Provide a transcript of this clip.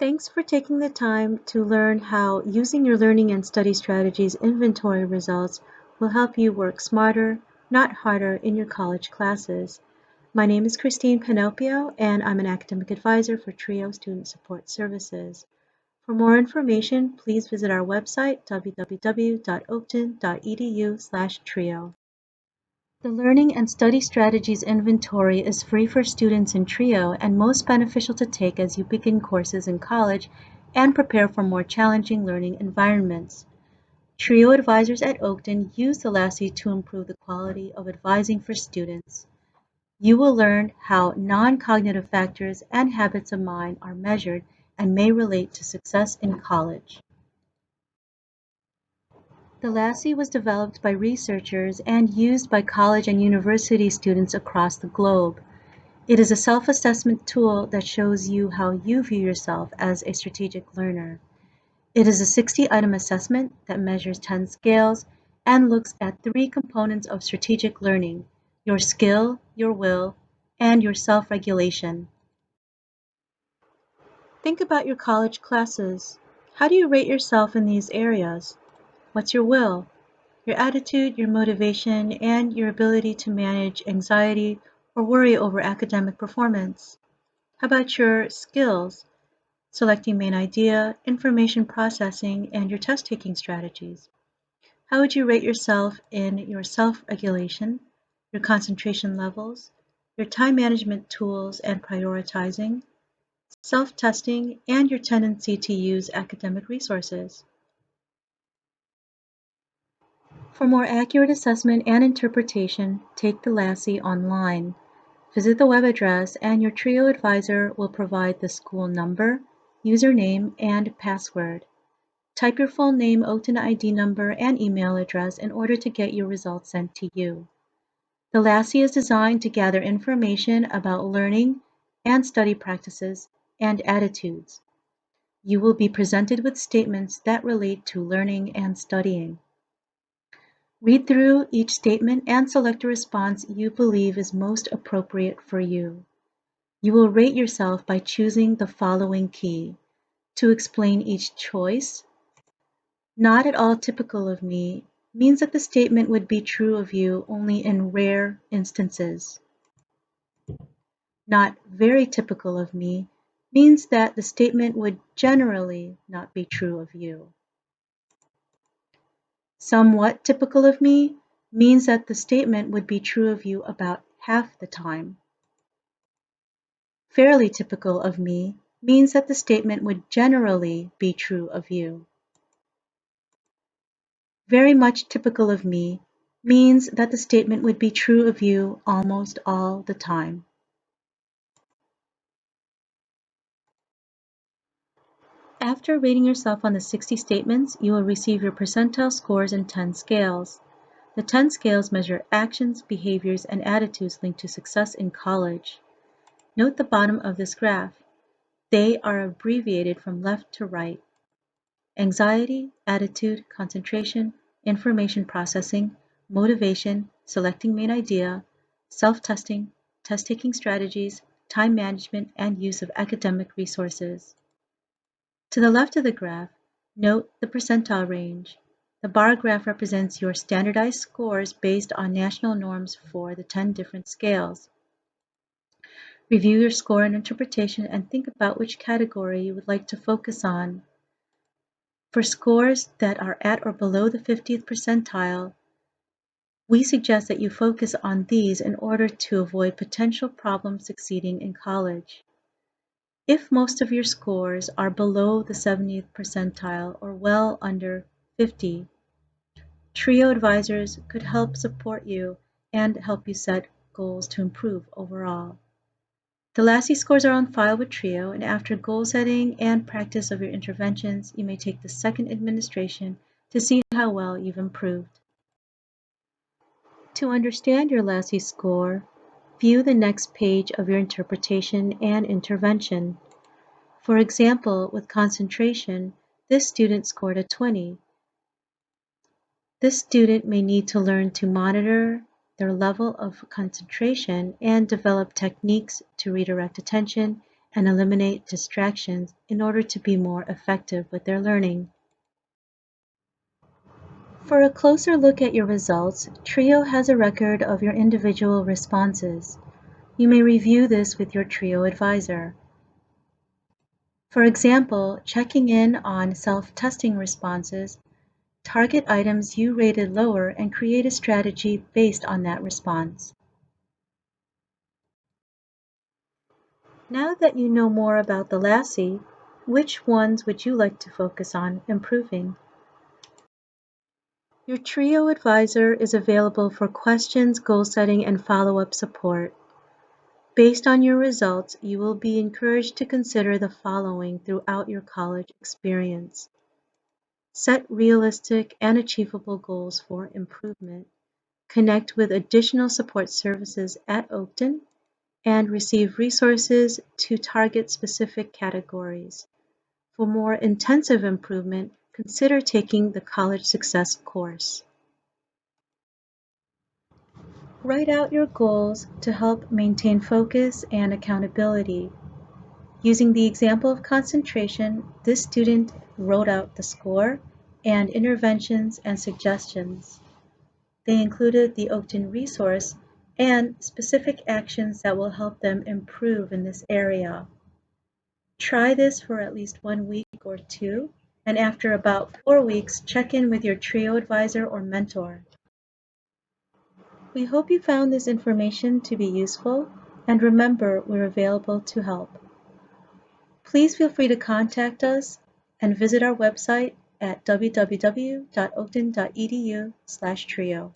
Thanks for taking the time to learn how using your learning and study strategies inventory results will help you work smarter, not harder in your college classes. My name is Christine Pinocchio, and I'm an academic advisor for TRIO Student Support Services. For more information, please visit our website, www.oakton.edu/trio. The Learning and Study Strategies Inventory is free for students in TRIO and most beneficial to take as you begin courses in college and prepare for more challenging learning environments. TRIO advisors at Oakton use the LASSI to improve the quality of advising for students. You will learn how non-cognitive factors and habits of mind are measured and may relate to success in college. The LASSI was developed by researchers and used by college and university students across the globe. It is a self-assessment tool that shows you how you view yourself as a strategic learner. It is a 60-item assessment that measures 10 scales and looks at three components of strategic learning: your skill, your will, and your self-regulation. Think about your college classes. How do you rate yourself in these areas? What's your will? Your attitude, your motivation, and your ability to manage anxiety or worry over academic performance. How about your skills? Selecting main idea, information processing, and your test-taking strategies. How would you rate yourself in your self-regulation, your concentration levels, your time management tools and prioritizing, self-testing, and your tendency to use academic resources? For more accurate assessment and interpretation, take the LASSI online. Visit the web address and your TRIO advisor will provide the school number, username, and password. Type your full name, Oakton ID number, and email address in order to get your results sent to you. The LASSI is designed to gather information about learning and study practices and attitudes. You will be presented with statements that relate to learning and studying. Read through each statement and select a response you believe is most appropriate for you. You will rate yourself by choosing the following key. To explain each choice, not at all typical of me means that the statement would be true of you only in rare instances. Not very typical of me means that the statement would generally not be true of you. Somewhat typical of me means that the statement would be true of you about half the time. Fairly typical of me means that the statement would generally be true of you. Very much typical of me means that the statement would be true of you almost all the time. After rating yourself on the 60 statements, you will receive your percentile scores in 10 scales. The 10 scales measure actions, behaviors, and attitudes linked to success in college. Note the bottom of this graph. They are abbreviated from left to right. Anxiety, attitude, concentration, information processing, motivation, selecting main idea, self-testing, test-taking strategies, time management, and use of academic resources. To the left of the graph, note the percentile range. The bar graph represents your standardized scores based on national norms for the 10 different scales. Review your score and interpretation and think about which category you would like to focus on. For scores that are at or below the 50th percentile, we suggest that you focus on these in order to avoid potential problems succeeding in college. If most of your scores are below the 70th percentile or well under 50, TRIO advisors could help support you and help you set goals to improve overall. The LASSI scores are on file with TRIO, and after goal setting and practice of your interventions, you may take the second administration to see how well you've improved. To understand your LASSI score, view the next page of your interpretation and intervention. For example, with concentration, this student scored a 20. This student may need to learn to monitor their level of concentration and develop techniques to redirect attention and eliminate distractions in order to be more effective with their learning. For a closer look at your results, TRIO has a record of your individual responses. You may review this with your TRIO advisor. For example, checking in on self-testing responses, target items you rated lower and create a strategy based on that response. Now that you know more about the LASSI, which ones would you like to focus on improving? Your TRIO advisor is available for questions, goal setting, and follow-up support. Based on your results, you will be encouraged to consider the following throughout your college experience. Set realistic and achievable goals for improvement. Connect with additional support services at Oakton, and receive resources to target specific categories. For more intensive improvement, consider taking the College Success course. Write out your goals to help maintain focus and accountability. Using the example of concentration, this student wrote out the score and interventions and suggestions. They included the Oakton resource and specific actions that will help them improve in this area. Try this for at least 1 week or 2, and after about 4 weeks, check in with your TRIO advisor or mentor. We hope you found this information to be useful, and remember, we're available to help. Please feel free to contact us and visit our website at www.oakton.edu/trio.